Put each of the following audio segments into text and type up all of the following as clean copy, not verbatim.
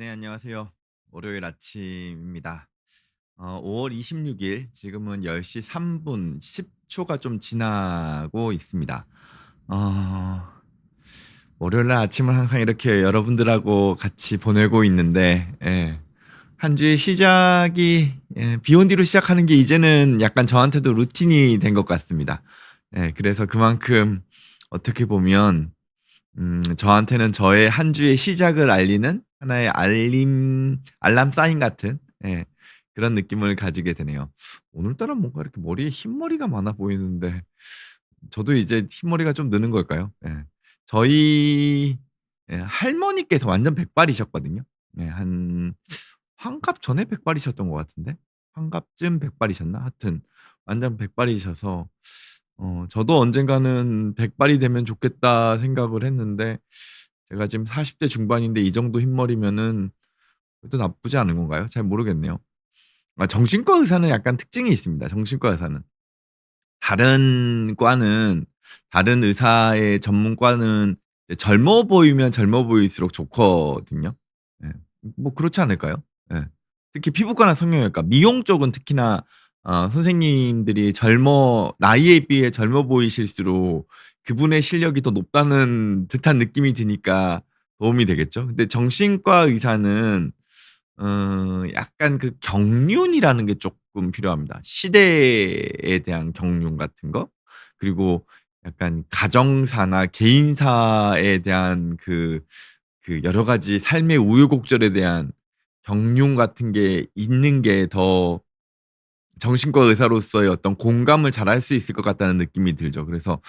네, 안녕하세요. 월요일 아침입니다. 5월 26일 지금은 10시 3분 10초가 좀 지나고 있습니다. 어 월요일 날 아침을 항상 이렇게 여러분들하고 같이 보내고 있는데, 한 주의 시작이 비온 뒤로 시작하는 게 이제는 약간 저한테도 루틴이 된 것 같습니다. 그래서 그만큼 어떻게 보면 저한테는 저의 한 주의 시작을 알리는 하나의 알람 사인 같은, 그런 느낌을 가지게 되네요. 오늘따라 뭔가 이렇게 머리에 흰머리가 많아 보이는데 저도 이제 흰머리가 좀 느는 걸까요? 저희 할머니께서 완전 백발이셨거든요. 한 환갑 전에 백발이셨던 것 같은데, 환갑쯤 백발이셨나? 하여튼 완전 백발이셔서 저도 언젠가는 '백발이 되면 좋겠다.' 생각을 했는데, 제가 지금 40대 중반인데 이 정도 흰머리면은 그래도 나쁘지 않은 건가요? 잘 모르겠네요. 정신과 의사는 약간 특징이 있습니다, 정신과 의사는. 다른 과는 다른 의사의 전문과는 이제 젊어 보이면 젊어 보일수록 좋거든요. 예. 뭐 그렇지 않을까요? 예. 특히 피부과나 성형외과, 미용 쪽은 특히나 선생님들이 나이에 비해 젊어 보이실수록 그분의 실력이 더 높다는 듯한 느낌이 드니까 도움이 되겠죠. 근데 정신과 의사는 약간 그 경륜이라는 게 쪼끔 필요합니다. 시대에 대한 경륜 같은 거, 그리고 약간 가정사나 개인사에 대한 여러 가지 삶의 우여곡절에 대한 경륜 같은 게 있는 게 더 정신과 의사로서의 어떤 공감을 잘할 수 있을 것 같다는 느낌이 들죠. 그래서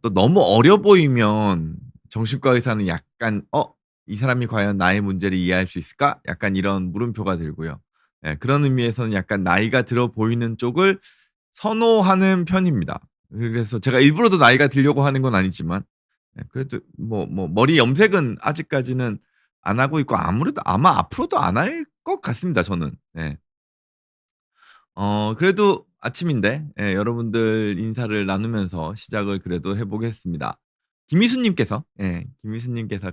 또 너무 어려 보이면 정신과 의사는 약간 '이 사람이 과연 나의 문제를 이해할 수 있을까?' 약간 이런 물음표가 들고요. 그런 의미에서는 약간 나이가 들어 보이는 쪽을 선호하는 편입니다. 그래서 제가 일부러 더 나이가 들려고 하는 건 아니지만, 그래도 머리 염색은 아직까지는 안 하고 있고, 아무래도 아마 앞으로도 안 할 것 같습니다, 저는. 네. 그래도 아침인데 여러분들 인사를 나누면서 시작을 그래도 해 보겠습니다. 김희수 님께서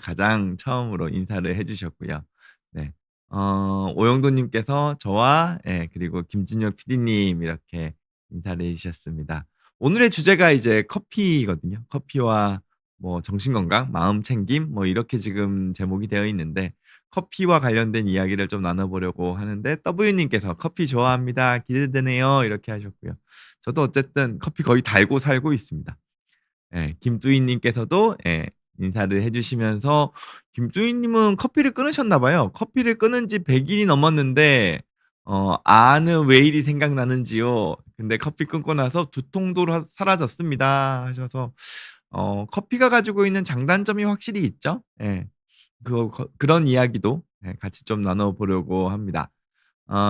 가장 처음으로 인사를 해 주셨고요. 네. 오영도 님께서 저와, 그리고 김진혁 PD님 이렇게 인사를 해 주셨습니다. 오늘의 주제가 이제 커피거든요. 커피와 뭐 정신 건강, 마음 챙김, 뭐 이렇게 지금 제목이 되어 있는데, 커피와 관련된 이야기를 좀 나눠 보려고 하는데, W 님께서 "커피 좋아합니다. 기대되네요." 이렇게 하셨고요. 저도 어쨌든 커피 거의 달고 살고 있습니다. 김두희 님께서도 인사를 해 주시면서, 김두희 님은 커피를 끊으셨나 봐요. 커피를 끊은 지 100 일이 넘었는데 "아는 왜 일이 생각나는지요. 근데 커피 끊고 나서 두통도 사라졌습니다." 하셔서, 커피가 가지고 있는 장단점이 확실히 있죠. 그런 이야기도 같이 좀 나눠 보려고 합니다.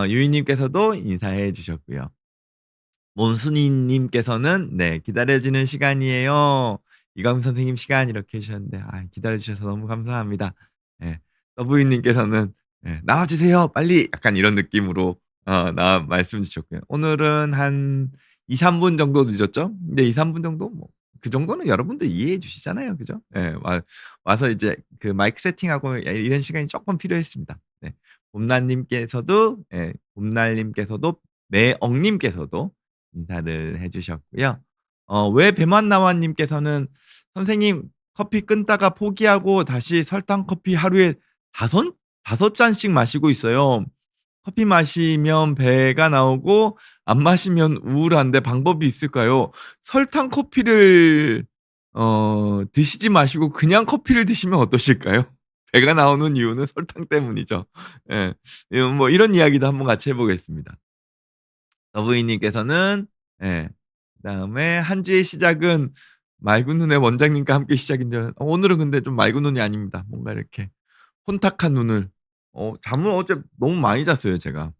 유이 님께서도 인사해 주셨고요. 몬순이 님께서는 네, "기다려지는 시간이에요. 이광 선생님 시간." 이렇게 해 주셨는데, 기다려 주셔서 너무 감사합니다. 예. 더브이 님께서는 "나와 주세요, 빨리." 약간 이런 느낌으로 나와 말씀 주셨고요. 오늘은 한 2-3분 정도 늦었죠? 근데 2-3분 정도, 뭐 그 정도는 여러분들 이해해 주시잖아요. 그죠? 와서 이제 그 마이크 세팅하고 이런 시간이 쪼끔 필요했습니다. 네. 봄날 님께서도, 매억 님께서도 인사를 해 주셨고요. 왜 배만 나와 님께서는 "선생님, 커피 끊다가 포기하고 다시 설탕 커피 하루에 다섯 다섯 잔씩 마시고 있어요. 커피 마시면 배가 나오고 안 마시면 우울한데 방법이 있을까요?" 설탕 커피를 드시지 마시고 그냥 커피를 드시면 어떠실까요? 배가 나오는 이유는 설탕 때문이죠. 예. 뭐 이런 이야기도 한번 같이 해 보겠습니다. 더브이 님께서는, 예, 그다음에 "한 주의 시작은 맑은 눈의 원장님과 함께 시작인 줄." 오늘은 근데 좀 맑은 눈이 아닙니다. 뭔가 이렇게 혼탁한 눈을, 잠을 어제 너무 많이 잤어요, 제가.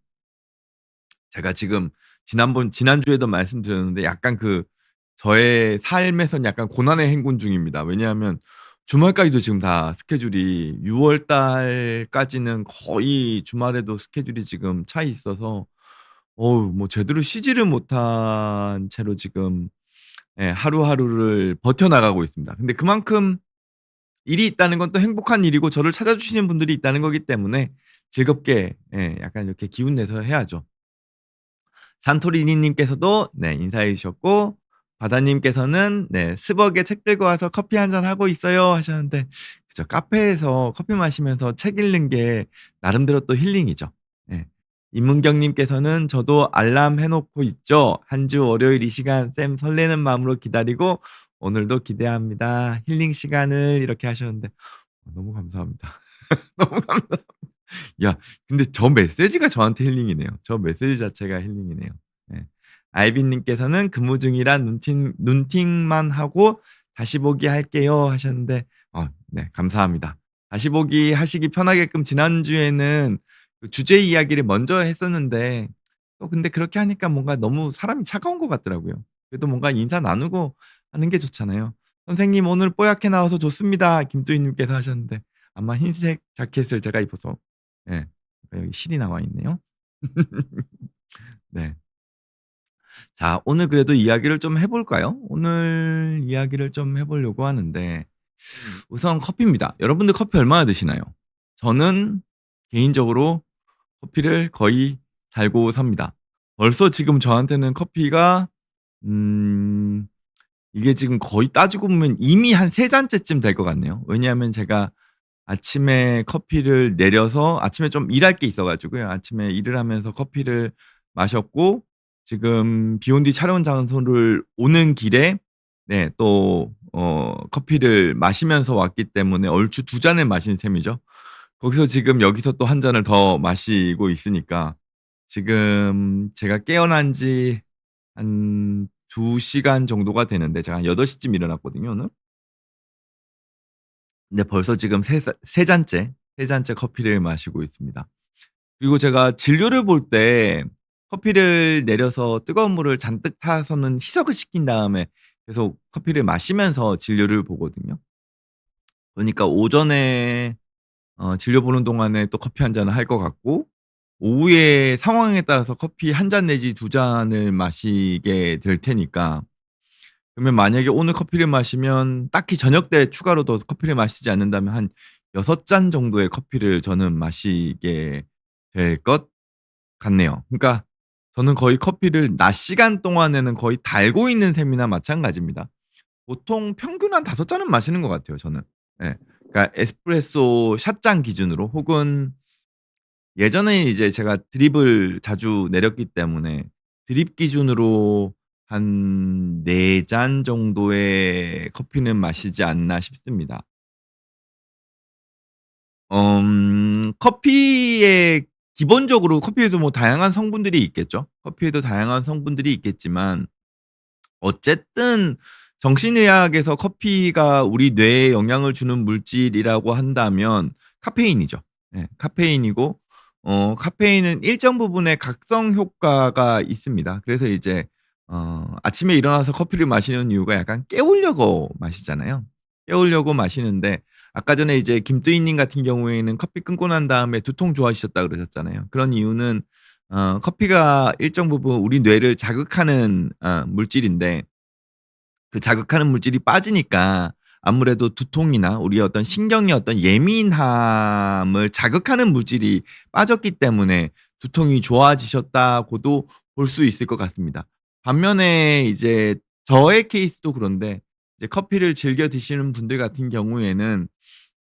제가 지금 지난주에도 말씀드렸는데, 약간 저의 삶에선 약간 고난의 행군 중입니다. 왜냐하면 주말까지도 지금 다 스케줄이, 6월 달까지는 거의 주말에도 스케줄이 지금 차 있어서 뭐 제대로 쉬지를 못한 채로 지금 하루하루를 버텨나가고 있습니다. 근데 그만큼 일이 있다는 건 또 행복한 일이고 저를 찾아주시는 분들이 있다는 거기 때문에 즐겁게 예 약간 이렇게 기운 내서 해야죠. 산토리니 님께서도 네 인사해 주셨고 바다 님께서는 네 "스벅에 책 들고 와서 커피 한 잔 하고 있어요." 하셨는데 그죠. 카페에서 커피 마시면서 책 읽는 게 나름대로 또 힐링이죠. 예. 임문경 님께서는 "저도 알람 해 놓고 있죠. 한 주 월요일 이 시간 쌤 설레는 마음으로 기다리고 오늘도 기대합니다. 힐링 시간을." 이렇게 하셨는데 너무 감사합니다. 너무 감사 야 근데 저 메시지가 저한테 힐링이네요. 저 메시지 자체가 힐링이네요. 예. 아이빈 님께서는 "근무 중이라 눈팅만 하고 다시 보기 할게요." 하셨는데 네 감사합니다. 다시 보기 하시기 편하게끔 지난주에는 그 주제 이야기를 먼저 했었는데 또 근데 그렇게 하니까 뭔가 너무 사람이 차가운 것 같더라고요. 그래도 뭔가 인사 나누고 하는 게 좋잖아요. "선생님 오늘 뽀얗게 나와서 좋습니다." 김두희 님께서 하셨는데 아마 흰색 자켓을 제가 입어서 예. 여기 실이 나와 있네요. 네. 자 오늘 그래도 이야기를 좀 해 볼까요? 오늘 이야기를 좀 해 보려고 하는데 우선 커피입니다. 여러분들 커피 얼마나 드시나요? 저는 개인적으로 커피를 거의 달고 삽니다. 벌써 지금 저한테는 커피가 음 이게 지금 거의 따지고 보면 이미 한 3 잔째쯤 될 것 같네요. 왜냐하면 제가 아침에 커피를 내려서 아침에 좀 일할 게 있어 가지고요. 아침에 일을 하면서 커피를 마셨고 지금 비온 뒤 촬영 장소를 오는 길에 네 또 커피를 마시면서 왔기 때문에 얼추 2 잔을 마신 셈이죠. 거기서 지금 여기서 또 한 잔을 더 마시고 있으니까 지금 제가 깨어난 지 한 2 시간 정도가 되는데 제가 한 8 시쯤 일어났거든요 오늘. 근데 벌써 지금 세 잔째, 세 잔째 커피를 마시고 있습니다. 그리고 제가 진료를 볼 때 커피를 내려서 뜨거운 물을 잔뜩 타서는 희석을 시킨 다음에 계속 커피를 마시면서 진료를 보거든요. 그러니까 오전에 진료 보는 동안에 또 커피 한 잔을 할 것 같고 오후에 상황에 따라서 커피 한 잔 내지 2 잔을 마시게 될 테니까 그러면 만약에 오늘 커피를 마시면 딱히 저녁 때 추가로 더 커피를 마시지 않는다면 한 6잔 정도의 커피를 저는 마시게 될 것 같네요. 그러니까 저는 거의 커피를 낮 시간 동안에는 거의 달고 있는 셈이나 마찬가지입니다. 보통 평균 한 5 잔은 마시는 것 같아요 저는. 예. 그러니까 에스프레소 샷잔 기준으로 혹은 예전에 이제 제가 드립을 자주 내렸기 때문에 드립 기준으로 한 4잔 정도의 커피는 마시지 않나 싶습니다. 커피에 기본적으로 커피에도 뭐 다양한 성분들이 있겠죠. 커피에도 다양한 성분들이 있겠지만 어쨌든 정신의학에서 커피가 우리 뇌에 영향을 주는 물질이라고 한다면 카페인이죠. 예 카페인이고 카페인은 일정 부분의 각성 효과가 있습니다. 그래서 이제 아침에 일어나서 커피를 마시는 이유가 약간 깨우려고 마시잖아요. 깨우려고 마시는데 아까 전에 이제 김두희 님 같은 경우에는 커피 끊고 난 다음에 두통 좋아지셨다 그러셨잖아요. 그런 이유는 커피가 일정 부분 우리 뇌를 자극하는 물질인데 그 자극하는 물질이 빠지니까 아무래도 두통이나 우리의 어떤 신경의 어떤 예민함을 자극하는 물질이 빠졌기 때문에 두통이 좋아지셨다고도 볼 수 있을 것 같습니다. 반면에 이제 저의 케이스도 그런데 이제 커피를 즐겨 드시는 분들 같은 경우에는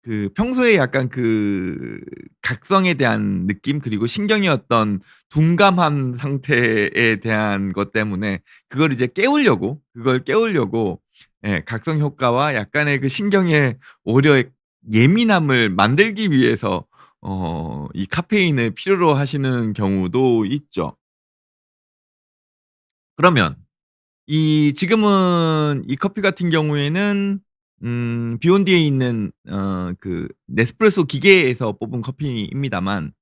그 평소에 약간 그 각성에 대한 느낌 그리고 신경의 어떤 둔감한 상태에 대한 것 때문에 그걸 깨우려고 예 각성 효과와 약간의 그 신경의 오히려 예민함을 만들기 위해서 이 카페인을 필요로 하시는 경우도 있죠. 그러면 이 지금은 이 커피 같은 경우에는 비온디에 있는 그 네스프레소 기계에서 뽑은 커피입니다만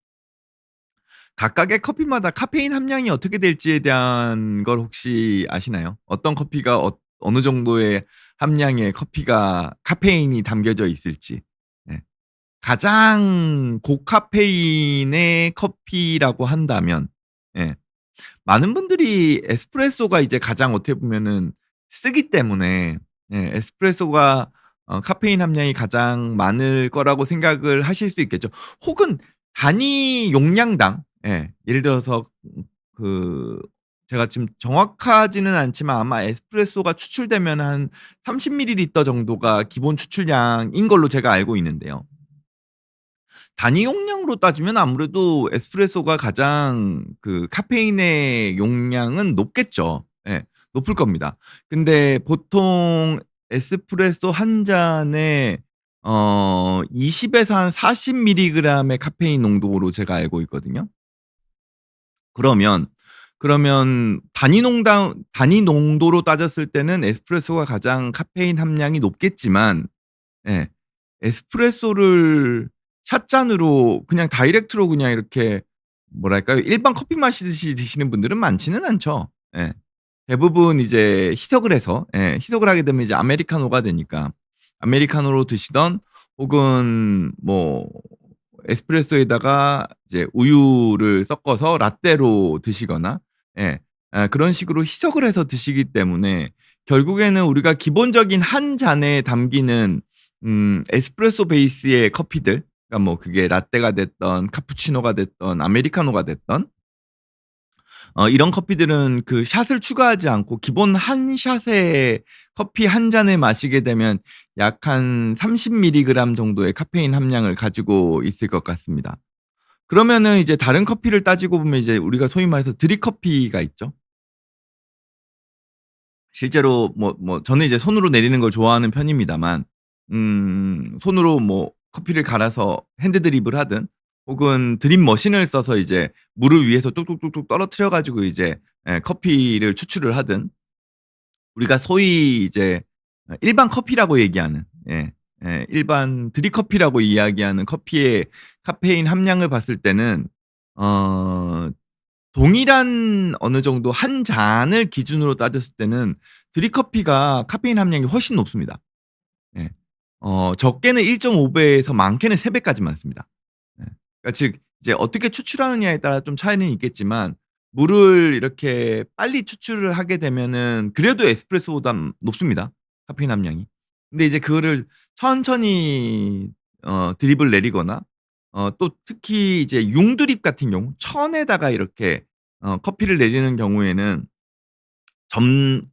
각각의 커피마다 카페인 함량이 어떻게 될지에 대한 걸 혹시 아시나요? 어떤 커피가 어느 정도의 함량의 커피가 카페인이 담겨져 있을지. 네. 가장 고카페인의 커피라고 한다면 예. 많은 분들이 에스프레소가 이제 가장 어떻게 보면은 쓰기 때문에 예 에스프레소가 카페인 함량이 가장 많을 거라고 생각을 하실 수 있겠죠. 혹은 단위 용량당, 예, 예를 들어서 그 제가 지금 정확하지는 않지만 아마 에스프레소가 추출되면 한 30ml 정도가 기본 추출량인 걸로 제가 알고 있는데요. 단위 용량으로 따지면 아무래도 에스프레소가 가장 그 카페인의 용량은 높겠죠. 예. 높을 겁니다. 근데 보통 에스프레소 한 잔에 20 에서 한 40 밀리그램의 카페인 농도로 제가 알고 있거든요. 그러면 단위 농도로 따졌을 때는 에스프레소가 가장 카페인 함량이 높겠지만, 예, 에스프레소를 샷잔으로 그냥 다이렉트로 그냥 이렇게 뭐랄까요? 일반 커피 마시듯이 드시는 분들은 많지는 않죠. 예. 대부분 이제 희석을 해서, 예, 희석을 하게 되면 이제 아메리카노가 되니까 아메리카노로 드시던, 혹은 뭐 에스프레소에다가 이제 우유를 섞어서 라떼로 드시거나, 예, 그런 식으로 희석을 해서 드시기 때문에 결국에는 우리가 기본적인 한 잔에 담기는 에스프레소 베이스의 커피들, 그러니까 뭐 그게 라떼가 됐든 카푸치노가 됐든 아메리카노가 됐든, 이런 커피들은 그 샷을 추가하지 않고 기본 한 샷에 커피 한 잔을 마시게 되면 약 한 30 밀리그램 정도의 카페인 함량을 가지고 있을 것 같습니다. 그러면은 이제 다른 커피를 따지고 보면 이제 우리가 소위 말해서 드립커피가 있죠. 실제로 저는 이제 손으로 내리는 걸 좋아하는 편입니다만, 손으로 뭐 커피를 갈아서 핸드 드립을 하든, 혹은 드립 머신을 써서 이제 물을 위에서 뚝뚝뚝뚝 떨어뜨려 가지고 이제, 예, 커피를 추출을 하든, 우리가 소위 이제 일반 커피라고 얘기하는, 예, 일반 드립커피라고 이야기하는 커피의 카페인 함량을 봤을 때는 어 동일한 어느 정도 한 잔을 기준으로 따졌을 때는 드립커피가 카페인 함량이 훨씬 높습니다. 예. 적게는 1.5 배에서 많게는 3 배까지 많습니다. 예. 그러니까 즉 이제 어떻게 추출하느냐에 따라 좀 차이는 있겠지만, 물을 이렇게 빨리 추출을 하게 되면은 그래도 에스프레소보다 높습니다, 카페인 함량이. 근데 이제 그거를 천천히 드립을 내리거나, 또 특히 이제 융드립 같은 경우 천에다가 이렇게 커피를 내리는 경우에는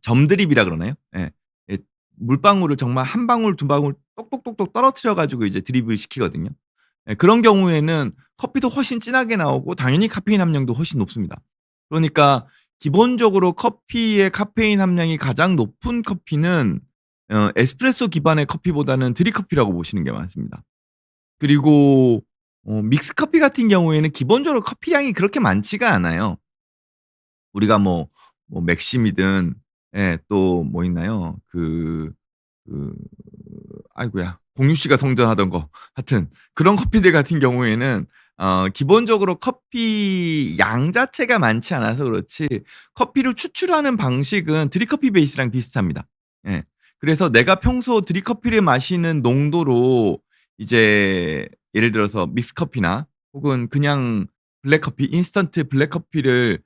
점드립이라 그러나요? 예. 예, 물방울을 정말 한 방울 두 방울 똑똑똑똑 떨어뜨려 가지고 이제 드립을 시키거든요. 예, 그런 경우에는 커피도 훨씬 진하게 나오고 당연히 카페인 함량도 훨씬 높습니다. 그러니까 기본적으로 커피의 카페인 함량이 가장 높은 커피는 에스프레소 기반의 커피보다는 드립커피라고 보시는 게 맞습니다. 그리고 믹스커피 같은 경우에는 기본적으로 커피량이 그렇게 많지가 않아요. 우리가 맥심이든, 예, 또 뭐 있나요? 그 아이고야, 공유 씨가 성전하던 거. 하여튼 그런 커피들 같은 경우에는 기본적으로 커피 양 자체가 많지 않아서 그렇지 커피를 추출하는 방식은 드립커피 베이스랑 비슷합니다. 예. 그래서 내가 평소 드립커피를 마시는 농도로 이제 예를 들어서 믹스커피나 혹은 그냥 블랙커피, 인스턴트 블랙커피를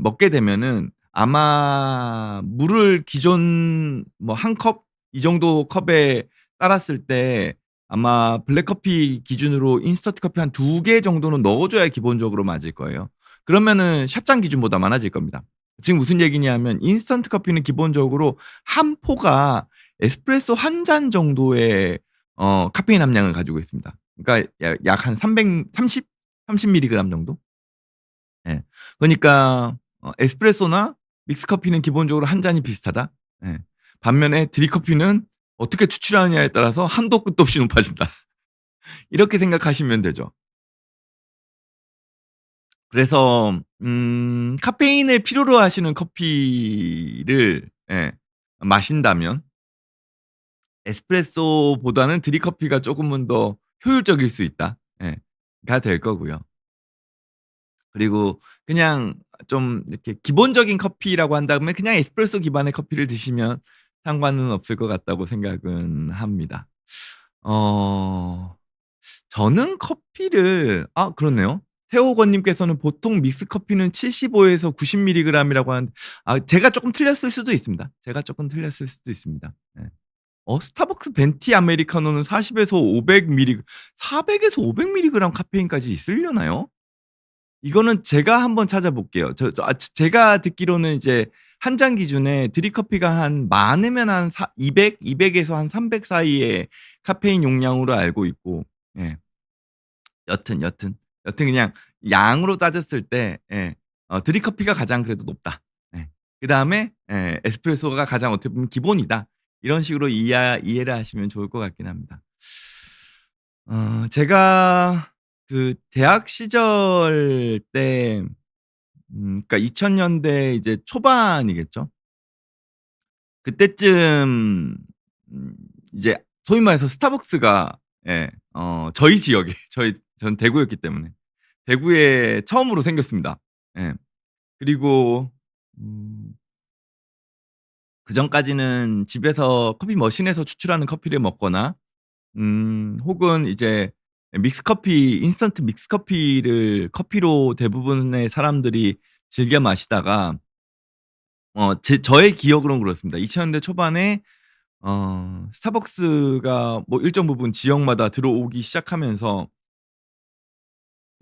먹게 되면은 아마 물을 기존 뭐 한 컵 이 정도 컵에 따랐을 때 아마 블랙커피 기준으로 인스턴트 커피 한 2개 정도는 넣어 줘야 기본적으로 맞을 거예요. 그러면은 샷잔 기준보다 많아질 겁니다. 지금 무슨 얘기냐면 인스턴트 커피는 기본적으로 한 포가 에스프레소 한 잔 정도의 카페인 함량을 가지고 있습니다. 그러니까 약 한 30 밀리그램 정도? 예. 그러니까 에스프레소나 믹스커피는 기본적으로 한 잔이 비슷하다. 예. 반면에 드립커피는 어떻게 추출하느냐에 따라서 한도 끝도 없이 높아진다. 이렇게 생각하시면 되죠. 그래서 카페인을 필요로 하시는 커피를, 예, 마신다면 에스프레소보다는 드립커피가 쪼금은 더 효율적일 수 있다. 예. 가 될 거고요. 그리고 그냥 좀 이렇게 기본적인 커피라고 한다면 그냥 에스프레소 기반의 커피를 드시면 상관은 없을 것 같다고 생각은 합니다. 어 저는 커피를, 그렇네요. 태호건 님께서는 보통 믹스 커피는 75 에서 90 밀리그램이라고 하는데, 제가 쪼끔 틀렸을 수도 있습니다. 제가 쪼끔 틀렸을 수도 있습니다. 예. 스타벅스 벤티 아메리카노는 40에서 500mg 400에서 500mg 카페인까지 있으려나요? 이거는 제가 한번 찾아볼게요. 제가 듣기로는 이제 한 잔 기준에 드립커피가 한 많으면 한 200에서 한 300 사이의 카페인 용량으로 알고 있고, 예. 여튼 그냥 양으로 따졌을 때, 예. 드립커피가 가장 그래도 높다. 예. 그다음에 에스프레소가 가장 어떻게 보면 기본이다. 이런 식으로 이해를 하시면 좋을 것 같긴 합니다. 제가 그 대학 시절 때, 그러니까 2000 년대 이제 초반이겠죠. 그때쯤 음 이제 소위 말해서 스타벅스가, 예, 저희 지역에 전 대구였기 때문에 대구에 처음으로 생겼습니다. 예. 그리고 음 그전까지는 집에서 커피 머신에서 추출하는 커피를 먹거나, 혹은 이제 인스턴트 믹스 커피를 커피로 대부분의 사람들이 즐겨 마시다가, 저의 기억으로는 그렇습니다. 2000 년대 초반에 스타벅스가 뭐 일정 부분 지역마다 들어오기 시작하면서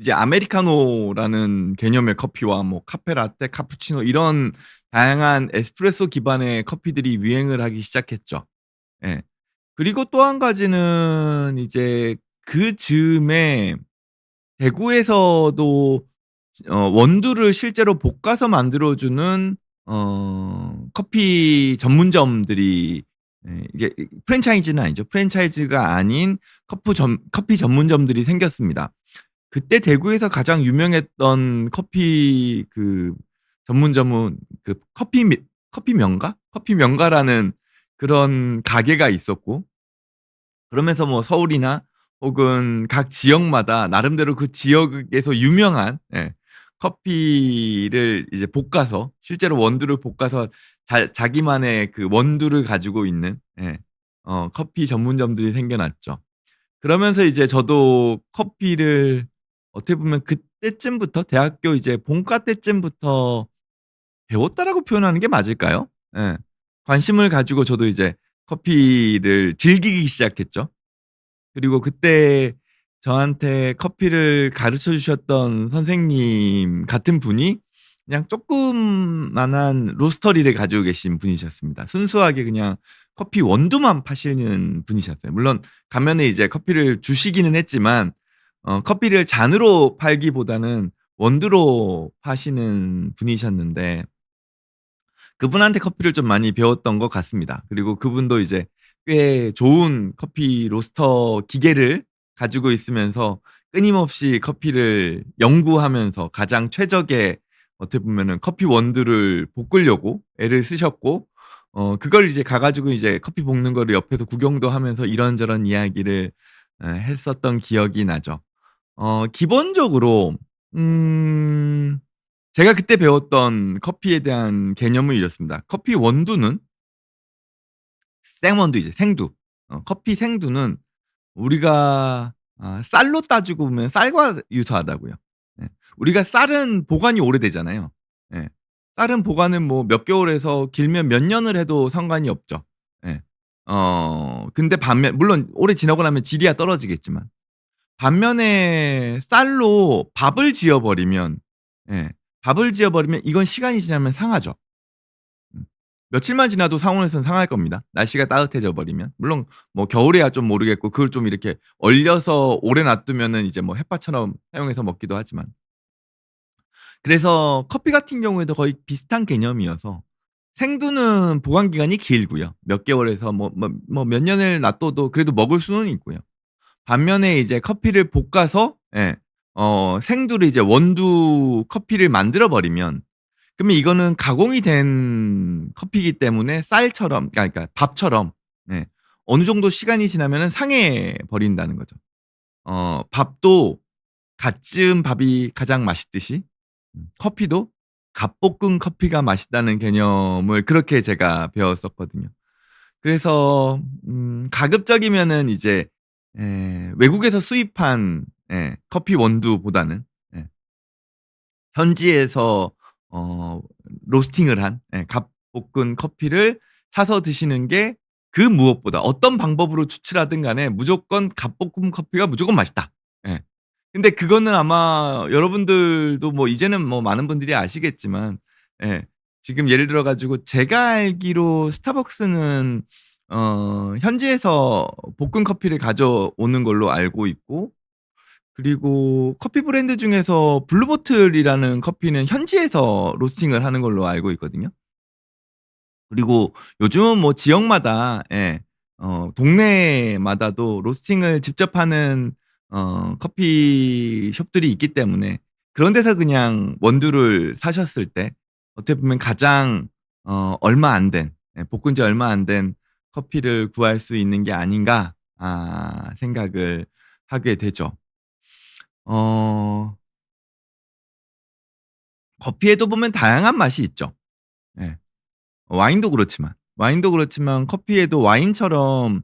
이제 아메리카노라는 개념의 커피와 뭐 카페 라떼, 카푸치노 이런 다양한 에스프레소 기반의 커피들이 유행을 하기 시작했죠. 예. 그리고 또 한 가지는 이제 그 즈음에 대구에서도 원두를 실제로 볶아서 만들어 주는 커피 전문점들이, 이게 프랜차이즈는 아니죠. 프랜차이즈가 아닌 커피 전문점들이 생겼습니다. 그때 대구에서 가장 유명했던 커피 그 전문점은 그 커피 명가? 커피 명가라는 그런 가게가 있었고, 그러면서 뭐 서울이나 혹은 각 지역마다 나름대로 그 지역에서 유명한, 예, 커피를 이제 볶아서 실제로 원두를 볶아서 자기만의 그 원두를 가지고 있는, 예, 커피 전문점들이 생겨났죠. 그러면서 이제 저도 커피를 어떻게 보면 그때쯤부터 대학교 이제 본과 때쯤부터 배웠다라고 표현하는 게 맞을까요? 예. 관심을 가지고 저도 이제 커피를 즐기기 시작했죠. 그리고 그때 저한테 커피를 가르쳐 주셨던 선생님 같은 분이 그냥 조그마한 로스터리를 가지고 계신 분이셨습니다. 순수하게 그냥 커피 원두만 파시는 분이셨어요. 물론 가면에 이제 커피를 주시기는 했지만, 커피를 잔으로 팔기보다는 원두로 파시는 분이셨는데, 그분한테 커피를 좀 많이 배웠던 것 같습니다. 그리고 그분도 이제 꽤 좋은 커피 로스터 기계를 가지고 있으면서 끊임없이 커피를 연구하면서 가장 최적의, 어떻게 보면은 커피 원두를 볶으려고 애를 쓰셨고, 그걸 이제 가 가지고 이제 커피 볶는 거를 옆에서 구경도 하면서 이런저런 이야기를 했었던 기억이 나죠. 기본적으로 음 제가 그때 배웠던 커피에 대한 개념은 이렇습니다. 커피 원두는 생원두이죠. 생두. 커피 생두는 우리가 쌀로 따지고 보면 쌀과 유사하다고요. 예. 우리가 쌀은 보관이 오래되잖아요. 예. 쌀은 보관은 뭐 몇 개월에서 길면 몇 년을 해도 상관이 없죠. 예. 근데 반면 물론 오래 지나고 나면 질이야 떨어지겠지만, 반면에 쌀로 예, 밥을 지어 버리면 이건 시간이 지나면 상하죠. 음. 며칠만 지나도 상온에서는 상할 겁니다, 날씨가 따뜻해져 버리면. 물론 뭐 겨울에야 좀 모르겠고 그걸 좀 이렇게 얼려서 오래 놔두면은 이제 뭐 햇반처럼 사용해서 먹기도 하지만. 그래서 커피 같은 경우에도 거의 비슷한 개념이어서 생두는 보관 기간이 길고요. 몇 개월에서 몇 년을 놔둬도 그래도 먹을 수는 있고요. 반면에 이제 커피를 볶아서, 예, 생두를 이제 원두 커피를 만들어 버리면, 그러면 이거는 가공이 된 커피이기 때문에 쌀처럼, 그러니까 밥처럼, 예, 어느 정도 시간이 지나면은 상해 버린다는 거죠. 밥도 갓 지은 밥이 가장 맛있듯이, 커피도 갓 볶은 커피가 맛있다는 개념을 그렇게 제가 배웠었거든요. 그래서 가급적이면은 이제, 외국에서 수입한, 커피 원두보다는, 예, 현지에서 어 로스팅을 한, 갓 볶은 커피를 사서 드시는 게 그 무엇보다 어떤 방법으로 추출하든 간에 무조건 갓볶음 커피가 무조건 맛있다. 예. 근데 그거는 아마 여러분들도 뭐 이제는 뭐 많은 분들이 아시겠지만 예. 지금 예를 들어 가지고 제가 알기로 스타벅스는 현지에서 볶은 커피를 가져오는 걸로 알고 있고, 그리고 커피 브랜드 중에서 블루보틀이라는 커피는 현지에서 로스팅을 하는 걸로 알고 있거든요. 그리고 요즘은 뭐 지역마다 예 동네마다도 로스팅을 직접 하는 커피숍들이 있기 때문에 그런 데서 그냥 원두를 사셨을 때 어떻게 보면 가장 얼마 안 된, 예 볶은 지 얼마 안 된 커피를 구할 수 있는 게 아닌가 생각을 하게 되죠. 어 커피에도 보면 다양한 맛이 있죠. 예. 와인도 그렇지만 커피에도 와인처럼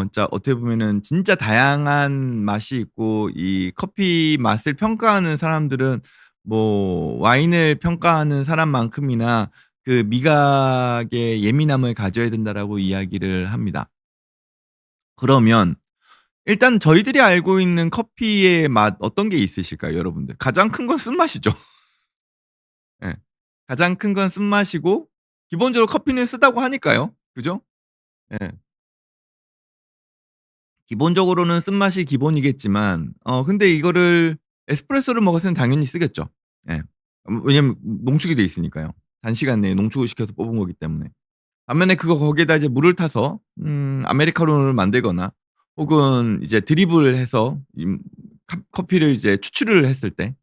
진짜 어떻게 보면은 진짜 다양한 맛이 있고, 이 커피 맛을 평가하는 사람들은 뭐 와인을 평가하는 사람만큼이나 그 "미각의 예민함을 가져야 된다."라고 이야기를 합니다. 그러면 일단 저희들이 알고 있는 커피의 맛 어떤 게 있으실까요, 여러분들? 가장 큰 건 쓴맛이죠. 예. 가장 큰 건 쓴맛이고, 기본적으로 커피는 쓰다고 하니까요. 그죠? 예. 기본적으로는 쓴맛이 기본이겠지만 근데 이거를 에스프레소를 먹었으면 당연히 쓰겠죠. 예. 왜냐면 농축이 돼 있으니까요. 단시간 내에 농축을 시켜서 뽑은 거기 때문에. 반면에 거기에다 이제 물을 타서 아메리카노를 만들거나 혹은 이제 드립을 해서 커피를 이제 추출을 했을 때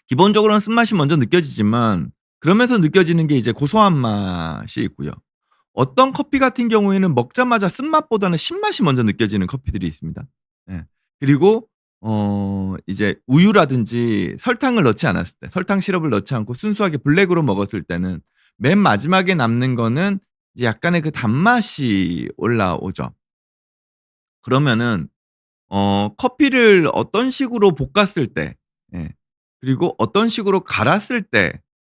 기본적으로는 쓴맛이 먼저 느껴지지만, 그러면서 느껴지는 게 이제 고소한 맛이 있고요. 어떤 커피 같은 경우에는 먹자마자 쓴맛보다는 신맛이 먼저 느껴지는 커피들이 있습니다. 예. 그리고 이제 우유라든지 설탕을 넣지 않았을 때, 설탕 시럽을 넣지 않고 순수하게 블랙으로 먹었을 때는 맨 마지막에 남는 거는 이제 약간의 그 단맛이 올라오죠. 그러면은 커피를 어떤 식으로 볶았을 때, 예 그리고 어떤 식으로 갈았을 때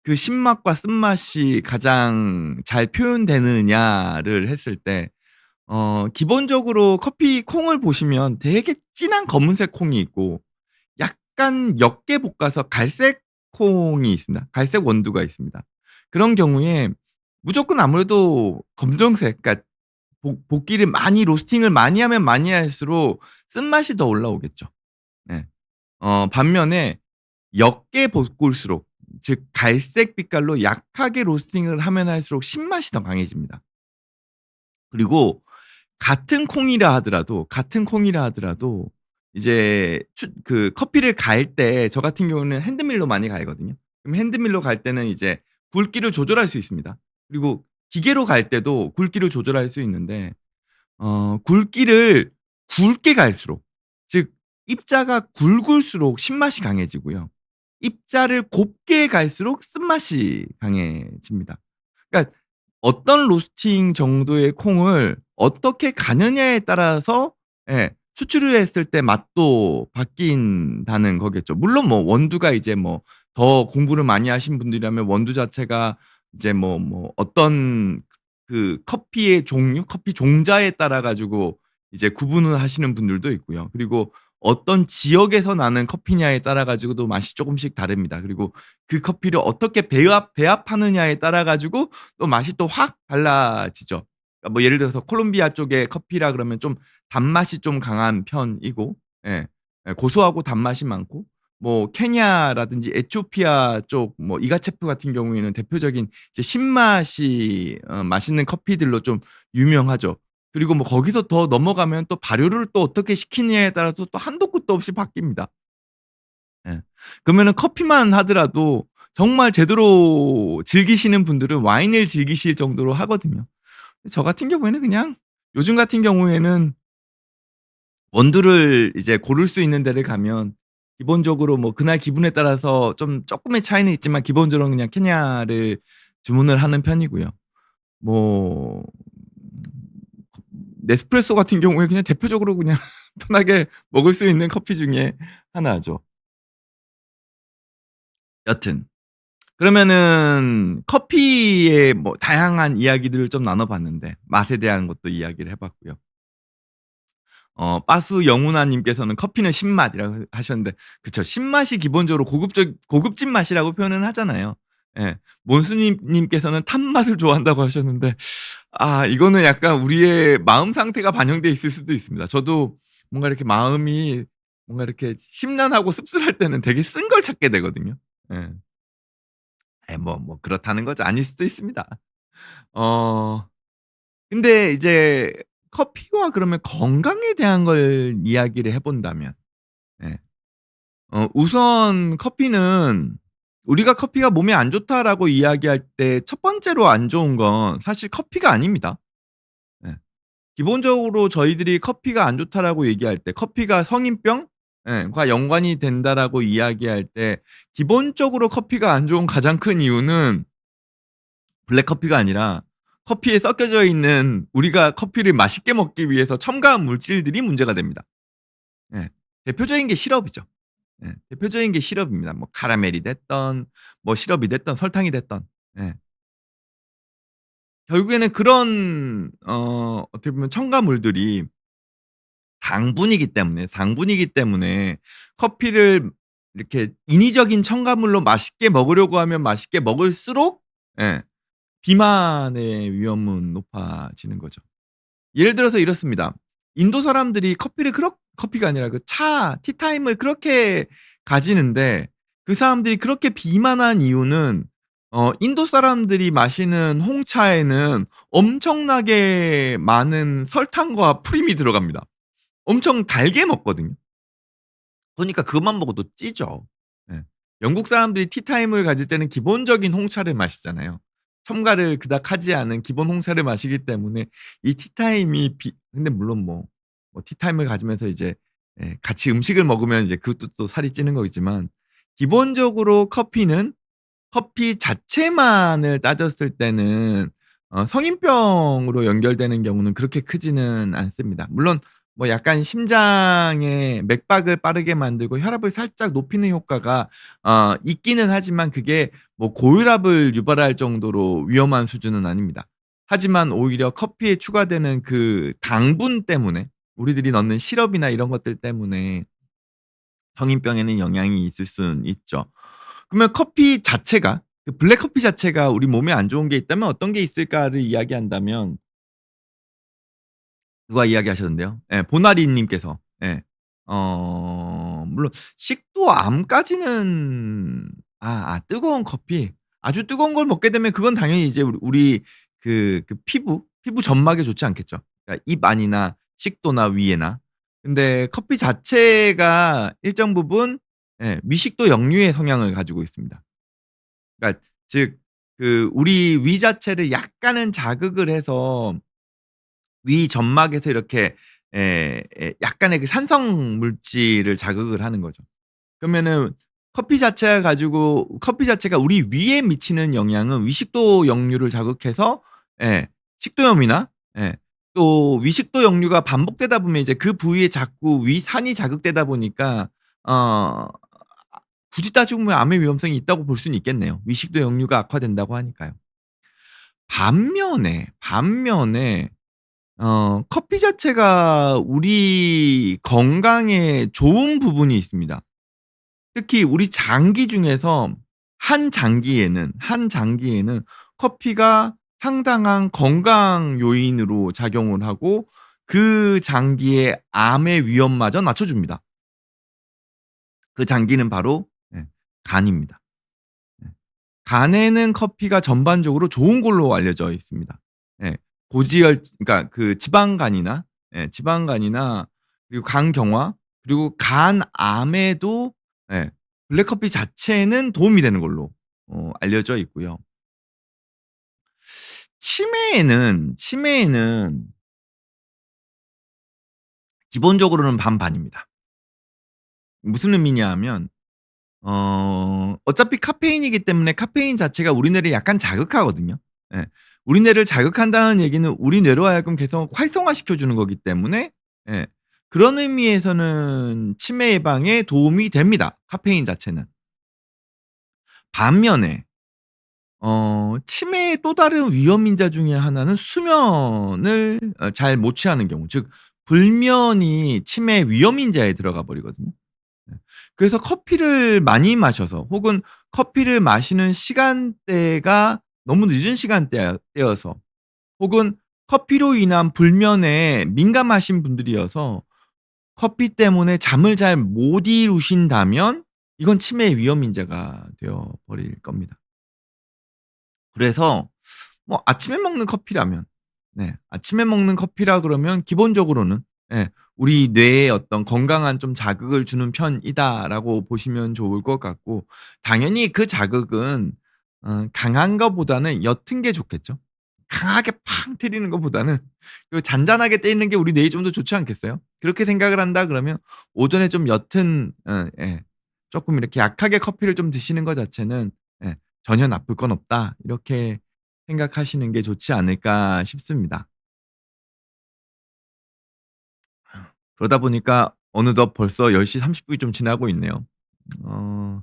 그 신맛과 쓴맛이 가장 잘 표현되느냐를 했을 때 기본적으로 커피 콩을 보시면 되게 진한 검은색 콩이 있고 약간 옅게 볶아서 갈색 콩이 있습니다. 갈색 원두가 있습니다. 그런 경우에 무조건 아무래도 검정색, 그러니까 볶기를 많이 로스팅을 많이 하면 많이 할수록 쓴맛이 더 올라오겠죠. 네. 반면에 옅게 볶을수록, 즉 갈색 빛깔로 약하게 로스팅을 하면 할수록 신맛이 더 강해집니다. 그리고 같은 콩이라 하더라도 이제 커피를 갈 때 저 같은 경우는 핸드밀로 많이 갈거든요. 그럼 핸드밀로 갈 때는 이제 굵기를 조절할 수 있습니다. 그리고 기계로 갈 때도 굵기를 조절할 수 있는데 굵기를 굵게 갈수록, 즉 입자가 굵을수록 신맛이 강해지고요. 입자를 곱게 갈수록 쓴맛이 강해집니다. 그러니까 어떤 로스팅 정도의 콩을 어떻게 가느냐에 따라서 예 추출을 했을 때 맛도 바뀐다는 거겠죠. 물론 뭐 원두가 이제 뭐 더 공부를 많이 하신 분들이라면 원두 자체가 이제 어떤 커피의 종류, 커피 종자에 따라 가지고 이제 구분을 하시는 분들도 있고요. 그리고 어떤 지역에서 나는 커피냐에 따라 가지고도 맛이 쪼금씩 다릅니다. 그리고 그 커피를 어떻게 배합하느냐에 따라 가지고 또 맛이 또 확 달라지죠. 그러니까 뭐 예를 들어서 콜롬비아 쪽의 커피라 그러면 좀 단맛이 좀 강한 편이고, 예. 고소하고 단맛이 많고, 뭐 케냐라든지 에티오피아 쪽 뭐 이가체프 같은 경우에는 대표적인 이제 신맛이 맛있는 커피들로 좀 유명하죠. 그리고 뭐 거기서 더 넘어가면 또 발효를 또 어떻게 시키느냐에 따라서 또 한도 끝도 없이 바뀝니다. 예. 그러면은 커피만 하더라도 정말 제대로 즐기시는 분들은 와인을 즐기실 정도로 하거든요. 저 같은 경우에는 그냥 요즘 같은 경우에는 원두를 이제 고를 수 있는 데를 가면 기본적으로 뭐 그날 기분에 따라서 좀 쪼끔의 차이는 있지만 기본적으로는 그냥 케냐를 주문을 하는 편이고요. 뭐 네스프레소 같은 경우에 그냥 대표적으로 그냥 편하게 먹을 수 있는 커피 중에 하나죠. 여튼 그러면은 커피의 뭐 다양한 이야기들을 좀 나눠 봤는데 맛에 대한 것도 이야기를 해 봤고요. 빠수 영훈아 님께서는 "커피는 신맛이라고 하셨는데" 그쵸. 신맛이 기본적으로 고급진 맛이라고 표현은 하잖아요. 예. 몬수님 님께서는 "탄맛을 좋아한다."고 하셨는데 이거는 약간 우리의 마음 상태가 반영돼 있을 수도 있습니다. 저도 뭔가 이렇게 마음이 뭔가 이렇게 심란하고 씁쓸할 때는 되게 쓴 걸 찾게 되거든요. 예. 뭐 그렇다는 거죠. 아닐 수도 있습니다. 어 근데 이제 커피와 그러면 건강에 대한 걸 이야기를 해 본다면 예. 우선 커피는 우리가 "커피가 몸에 안 좋다."라고 이야기할 때 첫 번째로 안 좋은 건 사실 커피가 아닙니다. 예. 기본적으로 저희들이 "커피가 안 좋다."라고 얘기할 때 커피가 성인병 과 연관이 된다라고 이야기할 때 기본적으로 커피가 안 좋은 가장 큰 이유는 블랙커피가 아니라 커피에 섞여져 있는 우리가 커피를 맛있게 먹기 위해서 첨가한 물질들이 문제가 됩니다. 예. 대표적인 게 시럽이죠. 예. 대표적인 게 시럽입니다. 뭐 카라멜이 됐든 뭐 시럽이 됐든 설탕이 됐든. 예. 결국에는 그런 어떻게 보면 첨가물들이 당분이기 때문에 커피를 이렇게 인위적인 첨가물로 맛있게 먹으려고 하면 맛있게 먹을수록 예 비만의 위험은 높아지는 거죠. 예를 들어서 이렇습니다. 인도 사람들이 커피가 아니라 그 티타임을 그렇게 가지는데 그 사람들이 그렇게 비만한 이유는 인도 사람들이 마시는 홍차에는 엄청나게 많은 설탕과 프림이 들어갑니다. 엄청 달게 먹거든요. 그러니까 그것만 먹어도 찌죠. 예. 영국 사람들이 티타임을 가질 때는 기본적인 홍차를 마시잖아요. 첨가를 그닥 하지 않은 기본 홍차를 마시기 때문에 이 티타임이 근데 물론 뭐 티타임을 가지면서 이제 같이 음식을 먹으면 이제 그것도 또 살이 찌는 거겠지만 기본적으로 커피 자체만을 따졌을 때는 성인병으로 연결되는 경우는 그렇게 크지는 않습니다. 물론 뭐 약간 심장의 맥박을 빠르게 만들고 혈압을 살짝 높이는 효과가 있기는 하지만 그게 뭐 고혈압을 유발할 정도로 위험한 수준은 아닙니다. 하지만 오히려 커피에 추가되는 그 당분 때문에 우리들이 넣는 시럽이나 이런 것들 때문에 성인병에는 영향이 있을 수는 있죠. 그러면 커피 자체가 그 블랙커피 자체가 우리 몸에 안 좋은 게 있다면 어떤 게 있을까를 이야기한다면 누가 이야기하셨는데요. 예 보나리 님께서 예. 물론 식도암까지는 뜨거운 커피 아주 뜨거운 걸 먹게 되면 그건 당연히 이제 우리 그 피부 점막에 좋지 않겠죠. 그러니까 입 안이나 식도나 위에나. 근데 커피 자체가 일정 부분 미식도 역류의 성향을 가지고 있습니다. 그러니까 즉 우리 위 자체를 약간은 자극을 해서 위 점막에서 이렇게 약간의 그 산성 물질을 자극을 하는 거죠. 그러면은 커피 자체가 우리 위에 미치는 영향은 위식도 역류를 자극해서 식도염이나 또 위식도 역류가 반복되다 보면 이제 그 부위에 자꾸 위산이 자극되다 보니까 어 굳이 따지고 보면 암의 위험성이 있다고 볼 수는 있겠네요. 위식도 역류가 악화된다고 하니까요. 반면에 커피 자체가 우리 건강에 좋은 부분이 있습니다. 특히 우리 장기 중에서 한 장기에는 커피가 상당한 건강 요인으로 작용을 하고 그 장기의 암의 위험마저 낮춰 줍니다. 그 장기는 바로 간입니다. 예. 간에는 커피가 전반적으로 좋은 걸로 알려져 있습니다. 예. 그러니까 그 지방간이나 그리고 간경화 그리고 간암에도 블랙커피 자체는 도움이 되는 걸로 알려져 있고요. 치매에는 기본적으로는 반반입니다. 무슨 의미냐 하면 어차피 카페인이기 때문에 카페인 자체가 우리 뇌를 약간 자극하거든요. 예. 우리 뇌를 자극한다는 얘기는 우리 뇌로 하여금 계속 활성화시켜 주는 거기 때문에 예. 그런 의미에서는 치매 예방에 도움이 됩니다, 카페인 자체는. 반면에 치매의 또 다른 위험 인자 중에 하나는 수면을 잘 못 취하는 경우. 즉 불면이 치매 위험 인자에 들어가 버리거든요. 네. 그래서 커피를 많이 마셔서 혹은 커피를 마시는 시간대가 너무 늦은 시간대여서 혹은 커피로 인한 불면에 민감하신 분들이어서 커피 때문에 잠을 잘 못 이루신다면 이건 치매의 위험 인자가 되어 버릴 겁니다. 그래서 뭐 아침에 먹는 커피라면 네 아침에 먹는 커피라 그러면 기본적으로는 예 '우리 뇌에 어떤 건강한 좀 자극을 주는 편이다.'라고 보시면 좋을 것 같고 당연히 그 자극은 강한 거보다는 옅은 게 좋겠죠. 강하게 팡 때리는 것보다는 그 잔잔하게 때리는 게 우리 뇌에 좀 더 좋지 않겠어요? 그렇게 생각을 한다 그러면 오전에 좀 옅은 예 쪼끔 이렇게 약하게 커피를 좀 드시는 것 자체는 예 '전혀 나쁠 건 없다.' 이렇게 생각하시는 게 좋지 않을까 싶습니다. 그러다 보니까 어느덧 벌써 10시 30 분이 좀 지나고 있네요. 어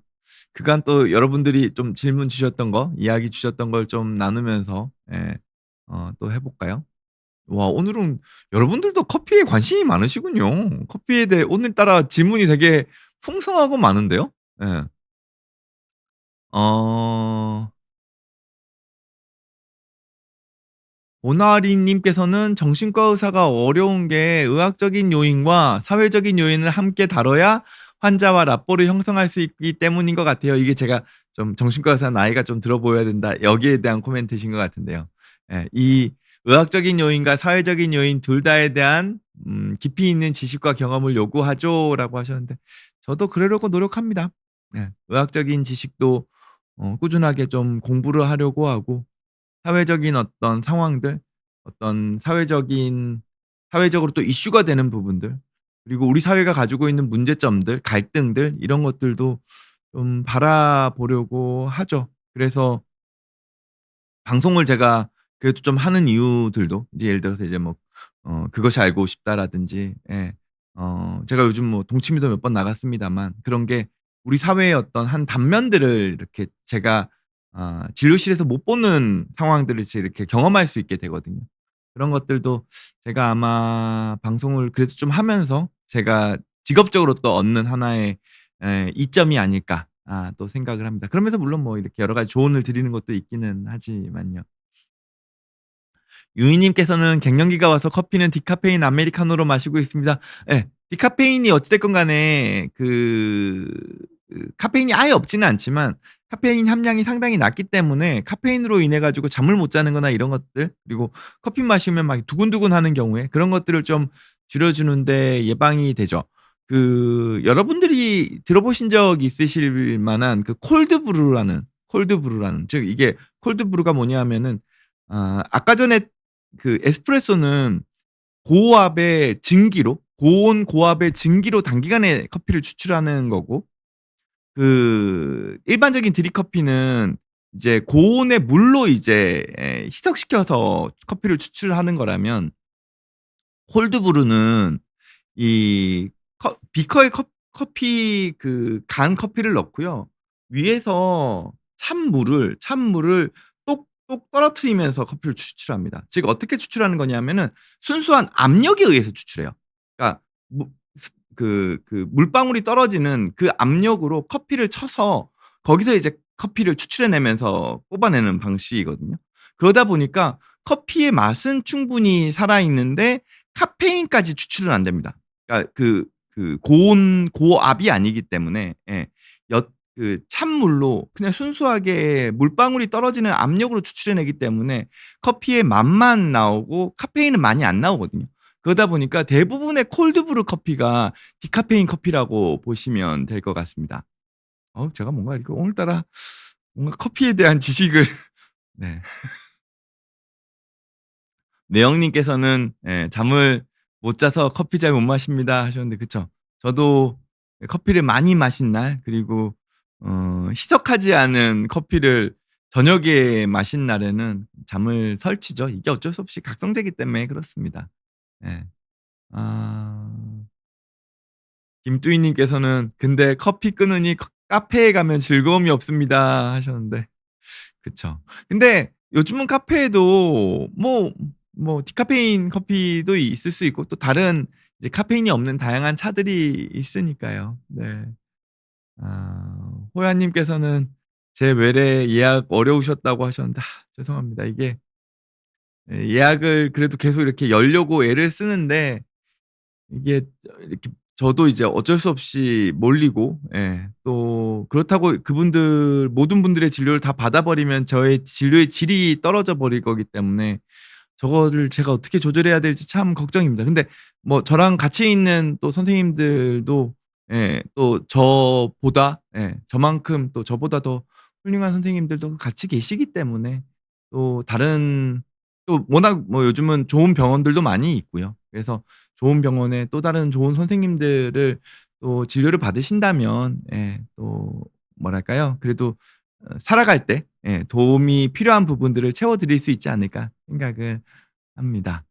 그간 또 여러분들이 좀 질문 주셨던 거, 이야기 주셨던 걸 좀 나누면서 또 해 볼까요? 와 오늘은 여러분들도 커피에 관심이 많으시군요. 커피에 대해 오늘따라 질문이 되게 풍성하고 많은데요. 예. 어 오나리 님께서는 "정신과 의사가 어려운 게 의학적인 요인과 사회적인 요인을 함께 다뤄야 환자와 라포를 형성할 수 있기 때문인 것 같아요." 이게 제가 좀 "정신과 의사 나이가 좀 들어 보여야 된다." 여기에 대한 코멘트이신 것 같은데요. 예. 이 "의학적인 요인과 사회적인 요인 둘 다에 대한 깊이 있는 지식과 경험을 요구하죠."라고 하셨는데 저도 그러려고 노력합니다. 예. 의학적인 지식도 꾸준하게 좀 공부를 하려고 하고 사회적인 어떤 상황들, 어떤 사회적으로 또 이슈가 되는 부분들, 그리고 우리 사회가 가지고 있는 문제점들, 갈등들 이런 것들도 좀 바라보려고 하죠. 그래서 방송을 제가 그래도 좀 하는 이유들도 이제 예를 들어서 이제 뭐 그것이 알고 싶다라든지 제가 요즘 뭐 동치미도 몇 번 나갔습니다만 그런 게 우리 사회의 어떤 한 단면들을 이렇게 제가 진료실에서 못 보는 상황들을 이제 이렇게 경험할 수 있게 되거든요. 그런 것들도 제가 아마 방송을 그래도 좀 하면서 제가 직업적으로 또 얻는 하나의 이점이 아닐까 또 생각을 합니다. 그러면서 물론 뭐 이렇게 여러 가지 조언을 드리는 것도 있기는 하지만요. 유이님께서는 "갱년기가 와서 커피는 디카페인 아메리카노로 마시고 있습니다." 예. 디카페인이 어찌 됐건 간에 카페인이 아예 없지는 않지만 카페인 함량이 상당히 낮기 때문에 카페인으로 인해 가지고 잠을 못 자는 거나 이런 것들 그리고 커피 마시면 막 두근두근하는 경우에 그런 것들을 좀 줄여 주는 데 예방이 되죠. 여러분들이 들어보신 적 있으실 만한 콜드 브루라는 즉 이게 콜드 브루가 뭐냐 하면은 아까 전에 그 에스프레소는 고온 고압의 증기로 단기간에 커피를 추출하는 거고 일반적인 드립커피는 이제 고온의 물로 이제 희석시켜서 커피를 추출하는 거라면 콜드브루는 이 비커에 커피 간 커피를 넣고요. 위에서 찬물을 똑똑 떨어뜨리면서 커피를 추출합니다. 즉 어떻게 추출하는 거냐면은 순수한 압력에 의해서 추출해요. 그러니까 무 스 물방울이 떨어지는 그 압력으로 커피를 쳐서 거기서 이제 커피를 추출해 내면서 뽑아내는 방식이거든요. 그러다 보니까 커피의 맛은 충분히 살아있는데 카페인까지 추출은 안 됩니다. 그러니까 고압이 아니기 때문에 엿 찬물로 그냥 순수하게 물방울이 떨어지는 압력으로 추출해 내기 때문에 커피의 맛만 나오고 카페인은 많이 안 나오거든요. 그러다 보니까 대부분의 콜드브루 커피가 디카페인 커피라고 보시면 될 것 같습니다. 제가 뭔가 이렇게 오늘따라 뭔가 커피에 대한 지식을 네. 매영님께서는 "잠을 못 자서 커피 잘 못 마십니다." 하셨는데 그쵸. 저도 커피를 많이 마신 날 그리고 희석하지 않은 커피를 저녁에 마신 날에는 잠을 설치죠. 이게 어쩔 수 없이 각성되기 때문에 그렇습니다. 예. 아 김뚜이님께서는 "근데 커피 끊으니 카페에 가면 즐거움이 없습니다." 하셨는데 그쵸. 근데 요즘은 카페에도 뭐 디카페인 커피도 있을 수 있고 또 다른 이제 카페인이 없는 다양한 차들이 있으니까요. 네. 호야 님께서는 제 외래 예약 어려우셨다고 하셨는데 죄송합니다. 이게 예약을 그래도 계속 이렇게 열려고 애를 쓰는데 이게 이렇게 저도 이제 어쩔 수 없이 몰리고 또 그렇다고 그분들 모든 분들의 진료를 다 받아 버리면 저의 진료의 질이 떨어져 버릴 거기 때문에 저거를 제가 어떻게 조절해야 될지 참 걱정입니다. 근데 뭐 저랑 같이 있는 또 선생님들도 또 저보다 저만큼 또 저보다 더 훌륭한 선생님들도 같이 계시기 때문에 또 다른 또 워낙 뭐 요즘은 좋은 병원들도 많이 있고요. 그래서 좋은 병원에 또 다른 좋은 선생님들을 또 진료를 받으신다면 또 뭐랄까요? 그래도 살아갈 때 도움이 필요한 부분들을 채워 드릴 수 있지 않을까 생각을 합니다.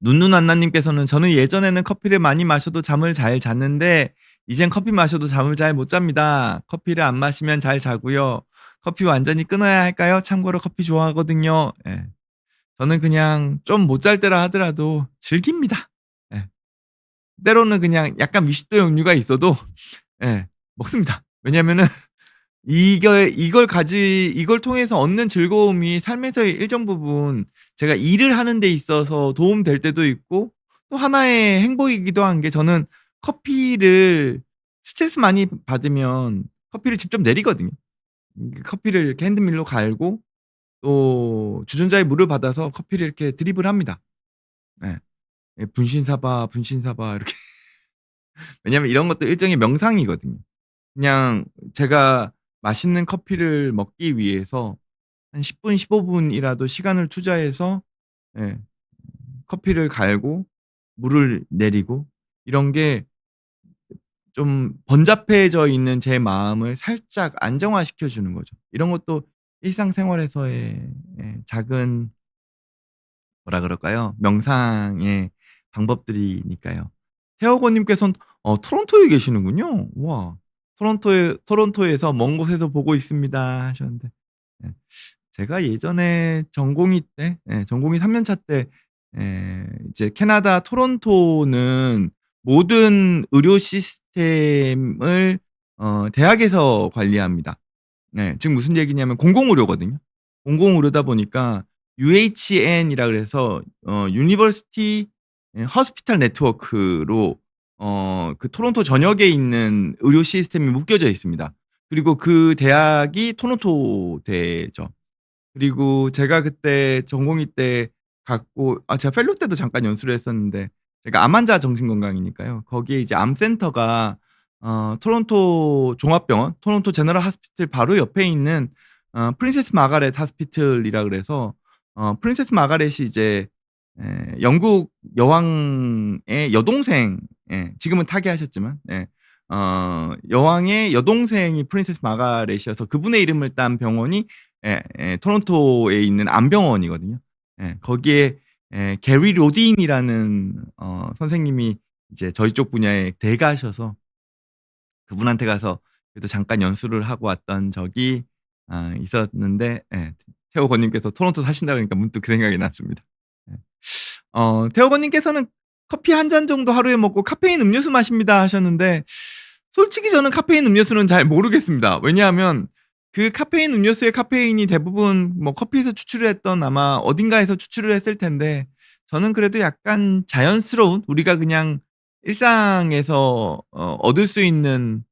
눈누난나 님께서는 "저는 예전에는 커피를 많이 마셔도 잠을 잘 잤는데 이젠 커피 마셔도 잠을 잘 못 잡니다. 커피를 안 마시면 잘 자고요. 커피 완전히 끊어야 할까요? 참고로 커피 좋아하거든요." 저는 그냥 좀 못 잘 때라 하더라도 즐깁니다. 예. 때로는 그냥 약간 미식도 음료가 있어도 먹습니다. 왜냐하면은 이걸 통해서 얻는 즐거움이 삶에서의 일정 부분 제가 일을 하는 데 있어서 도움될 때도 있고 또 하나의 행복이기도 한 게 저는 커피를 스트레스 많이 받으면 커피를 직접 내리거든요. 커피를 이렇게 핸드밀로 갈고 또 주전자에 물을 받아서 커피를 이렇게 드립을 합니다. 예. 예 분신사바, 분신사바 이렇게 왜냐하면 이런 것도 일종의 명상이거든요. 그냥 제가 맛있는 커피를 먹기 위해서 한 10 분, 15 분이라도 시간을 투자해서 예 커피를 갈고 물을 내리고 이런 게 좀 번잡해져 있는 제 마음을 살짝 안정화시켜 주는 거죠. 이런 것도 일상생활에서의 작은 뭐라 그럴까요? 명상의 방법들이니까요. 태호고 님께서는 토론토에 계시는군요. 우와. 토론토에서 먼 곳에서 보고 있습니다 하셨는데 예. 제가 예전에 전공의 때 전공의 3 년차 때 이제 캐나다 토론토는 모든 의료 시스템을 대학에서 관리합니다. 네. 즉 무슨 얘기냐면 공공의료거든요. 공공의료다 보니까 UHN이라 그래서 유니버시티 호스피탈 네트워크로 그 토론토 전역에 있는 의료 시스템이 묶여져 있습니다. 그리고 그 대학이 토론토대죠. 그리고 제가 그때 전공의 때 갖고 제가 펠로 때도 잠깐 연수를 했었는데 제가 암 환자 정신건강이니까요. 거기에 이제 암센터가 토론토 종합병원, 토론토 제너럴 하스피털 바로 옆에 있는 프린세스 마가렛 하스피털이라 그래서 프린세스 마가렛이 이제 영국 여왕의 여동생 지금은 타계하셨지만 여왕의 여동생이 프린세스 마가렛이어서 그분의 이름을 딴 병원이 토론토에 있는 암병원이거든요. 거기에 게리 로딘이라는 선생님이 이제 저희 쪽 분야의 대가셔서 그분한테 가서 그래도 잠깐 연수를 하고 왔던 적이 있었는데 태호건 님께서 토론토 사신다 그러니까 문득 그 생각이 났습니다. 예. 태호건 님께서는 "커피 한 잔 정도 하루에 먹고 카페인 음료수 마십니다." 하셨는데 솔직히 저는 카페인 음료수는 잘 모르겠습니다. 왜냐하면 그 카페인 음료수의 카페인이 대부분 뭐 커피에서 추출을 했던 아마 어딘가에서 추출을 했을 텐데 저는 그래도 약간 자연스러운 우리가 그냥 일상에서 얻을 수 있는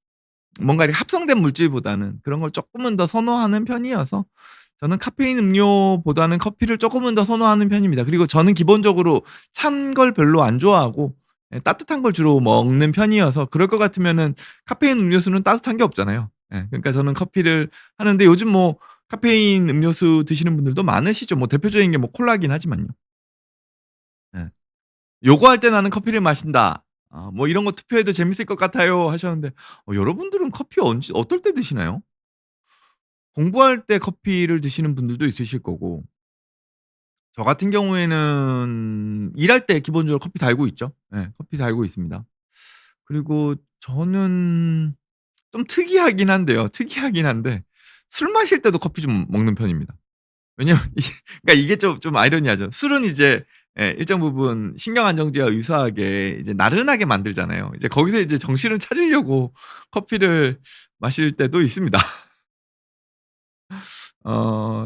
뭔가 이렇게 합성된 물질보다는 그런 걸 쪼끔은 더 선호하는 편이어서 저는 카페인 음료보다는 커피를 쪼끔은 더 선호하는 편입니다. 그리고 저는 기본적으로 찬 걸 별로 안 좋아하고 따뜻한 걸 주로 먹는 편이어서 그럴 것 같으면은 카페인 음료수는 따뜻한 게 없잖아요. 그러니까 저는 커피를 하는데 요즘 뭐 카페인 음료수 드시는 분들도 많으시죠. 뭐 대표적인 게 뭐 콜라긴 하지만요. 예. "요거 할 때 나는 커피를 마신다." 뭐 "이런 거 투표해도 재밌을 것 같아요." 하셨는데 여러분들은 커피 어떨 때 드시나요? 공부할 때 커피를 드시는 분들도 있으실 거고 저 같은 경우에는 일할 때 기본적으로 커피 달고 있죠. 커피 달고 있습니다. 그리고 저는 좀 특이하긴 한데요. 특이하긴 한데 술 마실 때도 커피 좀 먹는 편입니다. 왜냐면 그러니까 이게 좀 아이러니하죠. 술은 이제 일정 부분 신경 안정제와 유사하게 이제 나른하게 만들잖아요. 이제 거기서 이제 정신을 차리려고 커피를 마실 때도 있습니다.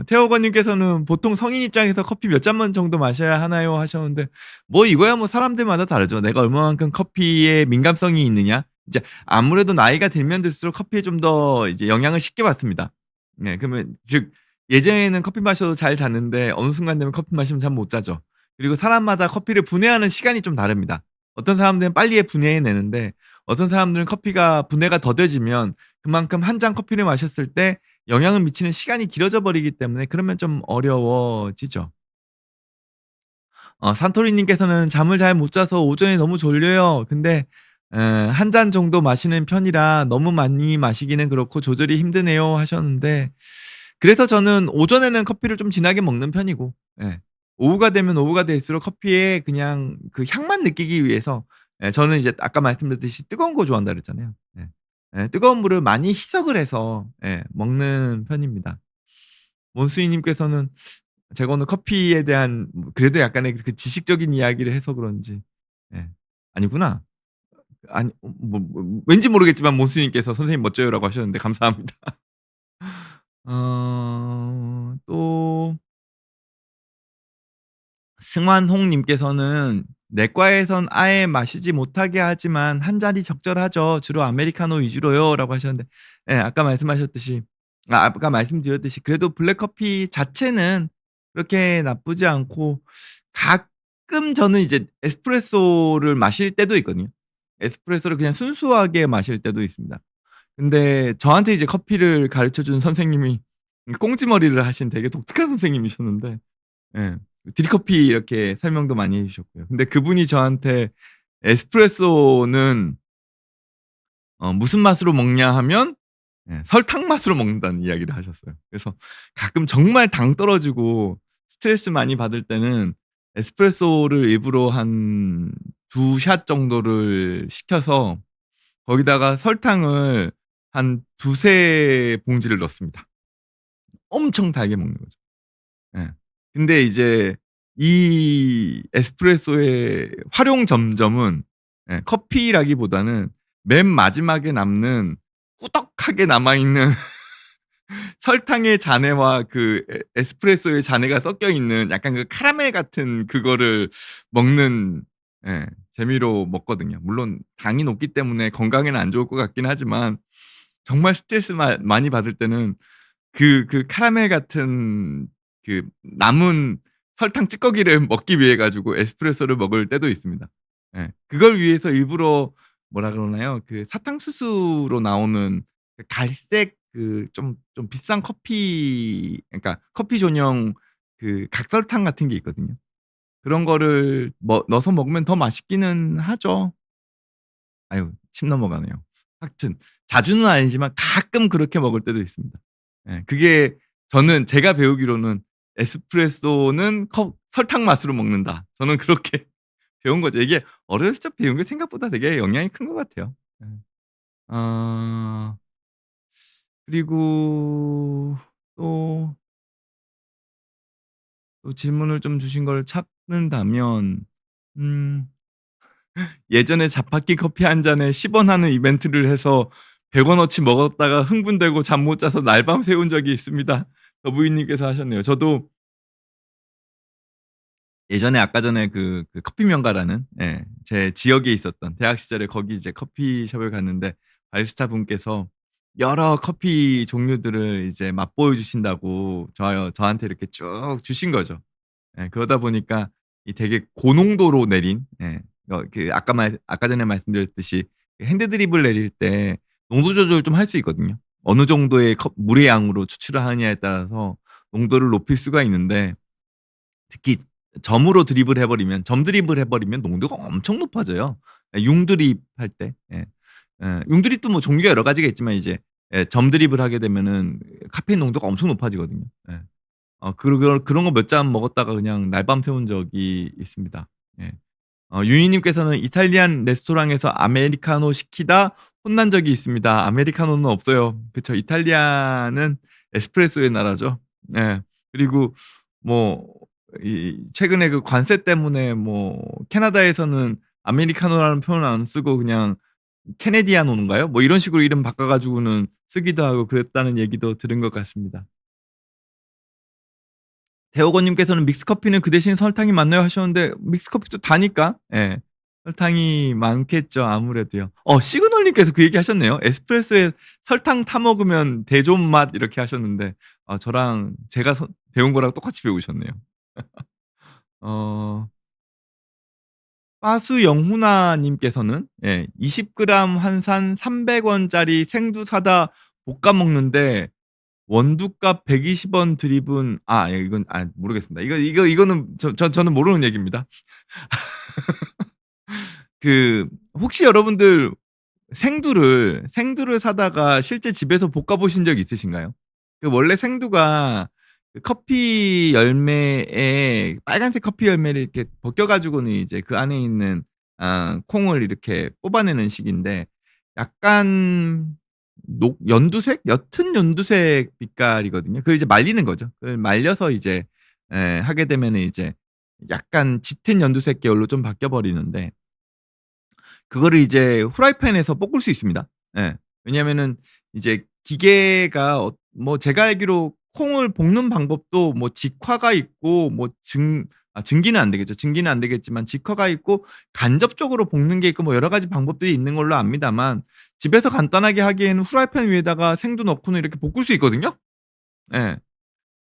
태호건 님께서는 "보통 성인 입장에서 커피 몇 잔만 정도 마셔야 하나요?" 하셨는데 뭐 이거야 뭐 사람들마다 다르죠. 내가 얼마만큼 커피에 민감성이 있느냐. 이제 아무래도 나이가 들면 들수록 커피에 좀 더 이제 영향을 쉽게 받습니다. 네 그러면 즉 예전에는 커피 마셔도 잘 잤는데 어느 순간 되면 커피 마시면 잠 못 자죠. 그리고 사람마다 커피를 분해하는 시간이 좀 다릅니다. 어떤 사람들은 빨리 분해해내는데 어떤 사람들은 커피가 분해가 더뎌지면 그만큼 한 잔 커피를 마셨을 때 영향을 미치는 시간이 길어져 버리기 때문에 그러면 좀 어려워지죠. 산토리 님께서는 "잠을 잘 못 자서 오전에 너무 졸려요. 근데 한 잔 정도 마시는 편이라 너무 많이 마시기는 그렇고 조절이 힘드네요." 하셨는데 그래서 저는 오전에는 커피를 좀 진하게 먹는 편이고 예. 오후가 되면 오후가 될수록 커피의 그냥 그 향만 느끼기 위해서 저는 이제 아까 말씀드렸듯이 뜨거운 거 좋아한다 그랬잖아요. 예. 뜨거운 물을 많이 희석을 해서 먹는 편입니다. 원수희 님께서는 제가 오늘 커피에 대한 그래도 약간의 그 지식적인 이야기를 해서 그런지 예. 아니구나. 아니 왠지 모르겠지만 원수희 님께서 "선생님 멋져요."라고 하셨는데 감사합니다. 또 승환홍 님께서는 "내과에선 아예 마시지 못하게 하지만 한 잔이 적절하죠. 주로 아메리카노 위주로요."라고 하셨는데 아까 말씀하셨듯이 아까 말씀드렸듯이 그래도 블랙커피 자체는 그렇게 나쁘지 않고 가끔 저는 이제 에스프레소를 마실 때도 있거든요. 에스프레소를 그냥 순수하게 마실 때도 있습니다. 근데 저한테 이제 커피를 가르쳐 준 선생님이 꽁지머리를 하신 되게 독특한 선생님이셨는데 예. 드립커피 이렇게 설명도 많이 해 주셨고요. 근데 그분이 저한테 에스프레소는 무슨 맛으로 먹냐 하면 설탕 맛으로 먹는다는 이야기를 하셨어요. 그래서 가끔 정말 당 떨어지고 스트레스 많이 받을 때는 에스프레소를 일부러 한 2샷 정도를 시켜서 거기다가 설탕을 한 2-3 봉지를 넣습니다. 엄청 달게 먹는 거죠. 예. 근데 이제 이 에스프레소의 활용 점점은 커피라기보다는 맨 마지막에 남는 꾸덕하게 남아 있는 설탕의 잔해와 그 에스프레소의 잔해가 섞여 있는 약간 그 카라멜 같은 그거를 먹는 재미로 먹거든요. 물론 당이 높기 때문에 건강에는 안 좋을 것 같긴 하지만 정말 스트레스 많이 받을 때는 그 카라멜 같은 그 남은 설탕 찌꺼기를 먹기 위해 가지고 에스프레소를 먹을 때도 있습니다. 그걸 위해서 일부러 뭐라 그러나요? 그 사탕수수로 나오는 그 갈색 그 좀 비싼 커피 그러니까 커피 전용 그 각설탕 같은 게 있거든요. 그런 거를 넣어서 먹으면 더 맛있기는 하죠. 아유 침 넘어가네요. 하여튼 자주는 아니지만 가끔 그렇게 먹을 때도 있습니다. 그게 저는 제가 배우기로는 '에스프레소는 설탕 맛으로 먹는다.' 저는 그렇게 배운 거죠. 이게 어렸을 적 배운 게 생각보다 되게 영향이 큰 것 같아요. 예. 어 그리고 또, 또 질문을 좀 주신 걸 찾는다면 음 예전에 자판기 커피 한 잔에 10원 하는 이벤트를 해서 100 원어치 먹었다가 흥분되고 잠 못 자서 날밤 새운 적이 있습니다. 더부인님께서 하셨네요. 저도 예전에 아까 전에 그 커피 명가라는 제 지역에 있었던 대학 시절에 거기 이제 커피숍을 갔는데 바리스타 분께서 여러 커피 종류들을 이제 맛보여 주신다고 저한테 이렇게 쭉 주신 거죠. 그러다 보니까 이 되게 고농도로 내린 그 아까 전에 말씀드렸듯이 그 핸드 드립을 내릴 때 농도 조절을 좀 할 수 있거든요. 어느 정도의 물의 양으로 추출을 하느냐에 따라서 농도를 높일 수가 있는데 특히 점 드립을 해 버리면 농도가 엄청 높아져요. 융 드립할 때. 융 드립도 뭐 종류가 여러 가지가 있지만 이제 점 드립을 하게 되면은 카페인 농도가 엄청 높아지거든요. 그런 거 몇 잔 먹었다가 그냥 날밤 새운 적이 있습니다. 예. 유이 님께서는 "이탈리안 레스토랑에서 아메리카노 시키다 혼난 적이 있습니다." 아메리카노는 없어요. 그쵸. 이탈리아는 에스프레소의 나라죠. 예. 그리고 뭐 이 최근에 그 관세 때문에 뭐 캐나다에서는 아메리카노라는 표현을 안 쓰고 그냥 캐네디아노인가요? 뭐 이런 식으로 이름 바꿔 가지고는 쓰기도 하고 그랬다는 얘기도 들은 것 같습니다. 대호건 님께서는 "믹스커피는 그 대신 설탕이 많나요?" 하셨는데 믹스커피도 다니까 예. 설탕이 많겠죠 아무래도요. 시그널 님께서 그 얘기 하셨네요. "에스프레소에 설탕 타 먹으면 대존 맛." 이렇게 하셨는데 저랑 제가 배운 거랑 똑같이 배우셨네요. 어 빠수 영훈아 님께서는 예 20 그램 환산 300 원짜리 생두 사다 볶아 먹는데 원두값 120원 드립은 이건 모르겠습니다. 이거는 저는 모르는 얘기입니다. 그 혹시 여러분들 생두를 사다가 실제 집에서 볶아 보신 적 있으신가요? 그 원래 생두가 그 커피 열매에 빨간색 커피 열매를 이렇게 벗겨 가지고는 이제 그 안에 있는 콩을 이렇게 뽑아내는 식인데 약간 연두색? 옅은 연두색 빛깔이거든요. 그걸 이제 말리는 거죠. 그걸 말려서 이제 하게 되면은 이제 약간 짙은 연두색 계열로 좀 바뀌어 버리는데 그거를 이제 후라이팬에서 볶을 수 있습니다. 예. 왜냐하면은 이제 기계가 뭐 제가 알기로 콩을 볶는 방법도 뭐 직화가 있고 뭐 증기는 안 되겠죠. 증기는 안 되겠지만 직화가 있고 간접적으로 볶는 게 있고 뭐 여러 가지 방법들이 있는 걸로 압니다만 집에서 간단하게 하기에는 후라이팬 위에다가 생두 넣고는 이렇게 볶을 수 있거든요. 예.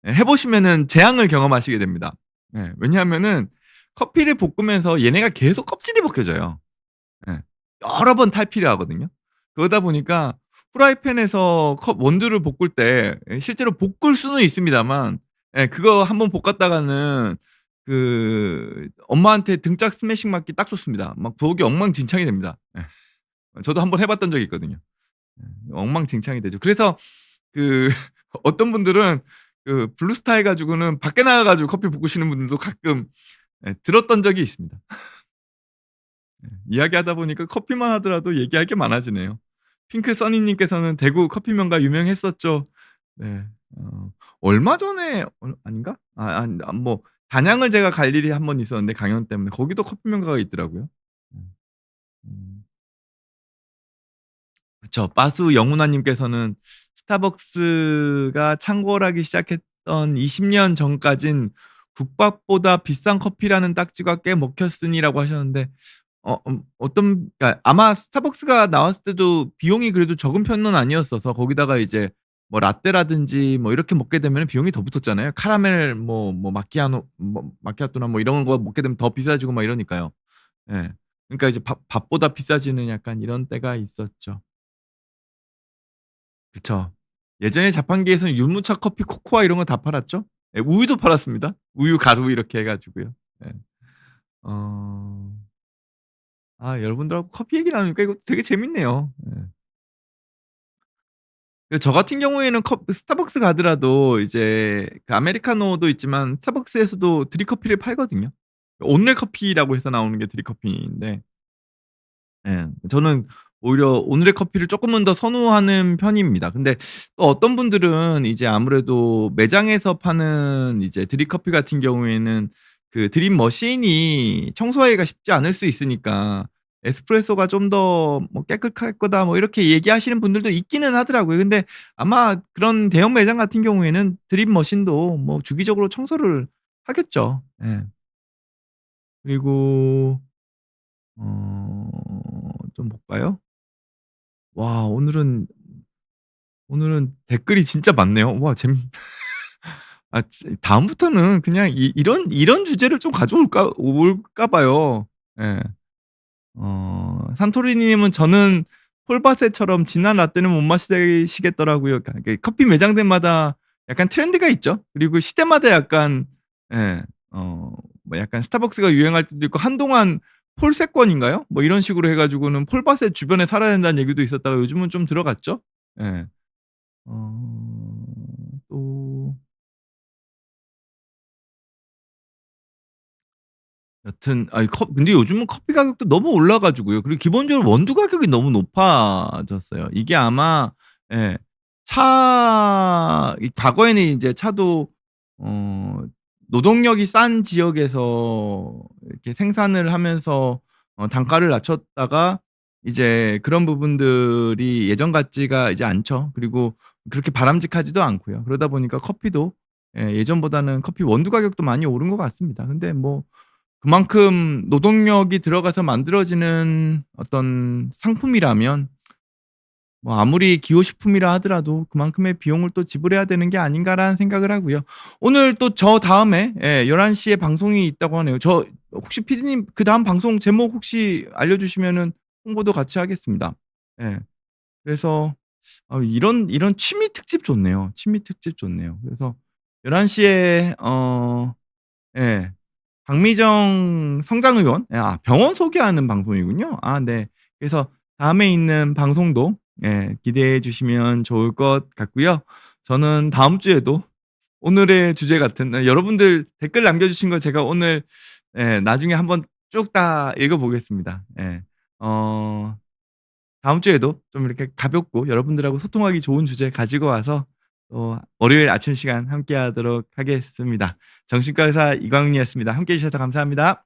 예 해 보시면은 재앙을 경험하시게 됩니다. 예. 왜냐하면은 커피를 볶으면서 얘네가 계속 껍질이 벗겨져요. 예. 여러 번 탈피를 하거든요. 그러다 보니까 프라이팬에서 원두를 볶을 때 실제로 볶을 수는 있습니다만 그거 한번 볶았다가는 엄마한테 등짝 스매싱 맞기 딱 좋습니다. 막 부엌이 엉망진창이 됩니다. 예. 저도 한번 해 봤던 적이 있거든요. 예. 엉망진창이 되죠. 그래서 그 어떤 분들은 블루스타 해 가지고는 밖에 나가 가지고 커피 볶으시는 분들도 가끔 들었던 적이 있습니다. 이야기하다 보니까 커피만 하더라도 얘기할 게 많아지네요. 핑크 써니 님께서는 "대구 커피 명가 유명했었죠." 네. 어 얼마 전에 아닌가? 뭐 단양을 제가 갈 일이 한 번 있었는데 강연 때문에 거기도 커피 명가가 있더라고요. 음. 음. 그쵸. 빠수 영훈아 님께서는 "스타벅스가 창궐하기 시작했던 20년 전까진 국밥보다 비싼 커피라는 딱지가 꽤 먹혔으니."라고 하셨는데 그러니까 아마 스타벅스가 나왔을 때도 비용이 그래도 적은 편은 아니었어서 거기다가 이제 뭐 라떼라든지 뭐 이렇게 먹게 되면은 비용이 더 붙었잖아요. 카라멜 마키아토나 뭐 이런 거 먹게 되면 더 비싸지고 막 이러니까요. 예. 그러니까 이제 밥보다 비싸지는 약간 이런 때가 있었죠. 그쵸. 예전에 자판기에서는 유무차 커피, 코코아 이런 거 다 팔았죠. 예 우유도 팔았습니다. 우유, 가루 이렇게 해 가지고요. 예. 어 여러분들하고 커피 얘기 나누니까 이것도 되게 재밌네요. 예. 저 같은 경우에는 스타벅스 가더라도 이제 그 아메리카노도 있지만 스타벅스에서도 드립커피를 팔거든요. 온리 커피라고 해서 나오는 게 드립커피인데 저는 오히려 온리 커피를 쪼끔은 더 선호하는 편입니다. 근데 또 어떤 분들은 이제 아무래도 매장에서 파는 이제 드립커피 같은 경우에는 그 드립 머신이 청소하기가 쉽지 않을 수 있으니까 "에스프레소가 좀 더 뭐 깨끗할 거다." 뭐 이렇게 얘기하시는 분들도 있기는 하더라고요. 근데 아마 그런 대형 매장 같은 경우에는 드립 머신도 뭐 주기적으로 청소를 하겠죠. 예. 그리고 좀 볼까요? 와 오늘은 댓글이 진짜 많네요. 와 다음부터는 그냥 이런 주제를 좀 올까 봐요. 예. 산토리니 님은 "저는 폴바세처럼 진한 라떼는 못 마시겠더라고요." 그러니까 커피 매장들마다 약간 트렌드가 있죠. 그리고 시대마다 약간 예 뭐 약간 스타벅스가 유행할 때도 있고 한동안 폴세권인가요? 뭐 이런 식으로 해 가지고는 폴바세 주변에 살아야 된다는 얘기도 있었다가 요즘은 좀 들어갔죠. 예. 어 또 여튼 근데 요즘은 커피 가격도 너무 올라 가지고요. 그리고 기본적으로 원두 가격이 너무 높아졌어요. 이게 아마 예 차 이 과거에는 이제 차도 어 노동력이 싼 지역에서 이렇게 생산을 하면서 단가를 낮췄다가 이제 그런 부분들이 예전 같지가 이제 않죠. 그리고 그렇게 바람직하지도 않고요. 그러다 보니까 커피도 예전보다는 커피 원두 가격도 많이 오른 것 같습니다. 근데 뭐 그만큼 노동력이 들어가서 만들어지는 어떤 상품이라면 뭐 아무리 기호식품이라 하더라도 그만큼의 비용을 또 지불해야 되는 게 아닌가라는 생각을 하고요. 오늘 또 저다음에 11 시에 방송이 있다고 하네요. 저 혹시 피디님 그다음 방송 제목 혹시 알려주시면은 홍보도 같이 하겠습니다. 예. 그래서 이런 취미 특집 좋네요. 취미 특집 좋네요. 그래서 11 시에 예. 박미정 성장의원 병원 소개하는 방송이군요. 네. 그래서 다음에 있는 방송도 기대해 주시면 좋을 것 같고요. 저는 다음 주에도 오늘의 주제 같은 여러분들 댓글 남겨 주신 거 제가 오늘 나중에 한번 쭉 다 읽어 보겠습니다. 예. 어 다음 주에도 좀 이렇게 가볍고 여러분들하고 소통하기 좋은 주제 가지고 와서 또 월요일 아침 시간 함께 하도록 하겠습니다. 정신과 의사 이광윤이었습니다. 함께 해 주셔서 감사합니다.